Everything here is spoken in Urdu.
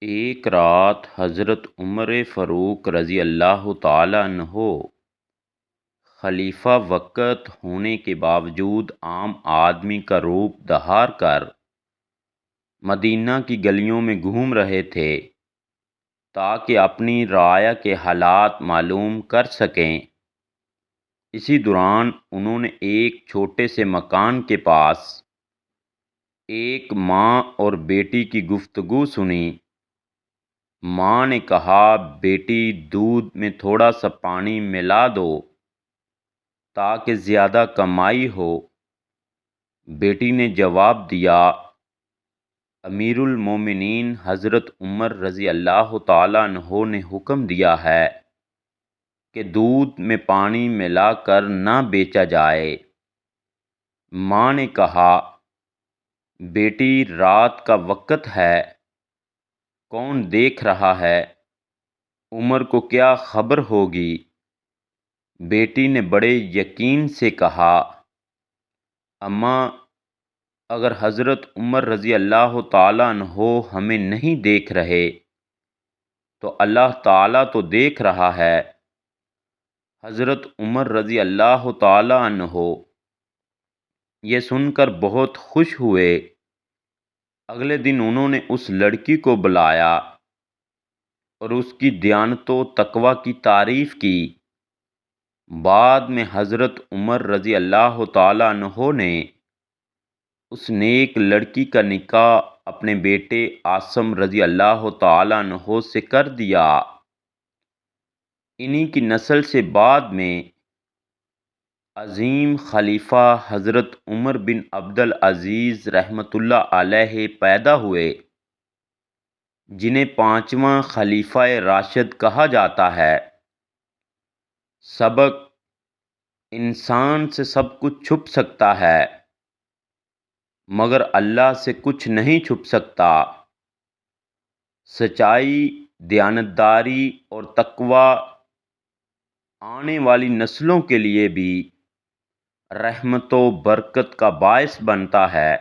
ایک رات حضرت عمر فاروق رضی اللہ تعالیٰ عنہ خلیفہ وقت ہونے کے باوجود عام آدمی کا روپ دھار کر مدینہ کی گلیوں میں گھوم رہے تھے تاکہ اپنی رعایا کے حالات معلوم کر سکیں۔ اسی دوران انہوں نے ایک چھوٹے سے مکان کے پاس ایک ماں اور بیٹی کی گفتگو سنی۔ ماں نے کہا، بیٹی دودھ میں تھوڑا سا پانی ملا دو تاکہ زیادہ کمائی ہو۔ بیٹی نے جواب دیا، امیر المومنین حضرت عمر رضی اللہ تعالیٰ عنہ نے حکم دیا ہے کہ دودھ میں پانی ملا کر نہ بیچا جائے۔ ماں نے کہا، بیٹی رات کا وقت ہے، کون دیکھ رہا ہے، عمر کو کیا خبر ہوگی؟ بیٹی نے بڑے یقین سے کہا، اماں، اگر حضرت عمر رضی اللہ تعالیٰ عنہ ہمیں نہیں دیکھ رہے تو اللہ تعالیٰ تو دیکھ رہا ہے۔ حضرت عمر رضی اللہ تعالیٰ عنہ یہ سن کر بہت خوش ہوئے۔ اگلے دن انہوں نے اس لڑکی کو بلایا اور اس کی دیانت و تقوی کی تعریف کی۔ بعد میں حضرت عمر رضی اللہ تعالیٰ عنہ نے اس نیک لڑکی کا نکاح اپنے بیٹے عاصم رضی اللہ تعالیٰ عنہ سے کر دیا۔ انہی کی نسل سے بعد میں عظیم خلیفہ حضرت عمر بن عبدالعزیز رحمۃ اللہ علیہ پیدا ہوئے، جنہیں پانچواں خلیفہ راشد کہا جاتا ہے۔ سبق: انسان سے سب کچھ چھپ سکتا ہے مگر اللہ سے کچھ نہیں چھپ سکتا۔ سچائی، دیانتداری اور تقوی آنے والی نسلوں کے لیے بھی رحمت و برکت کا باعث بنتا ہے۔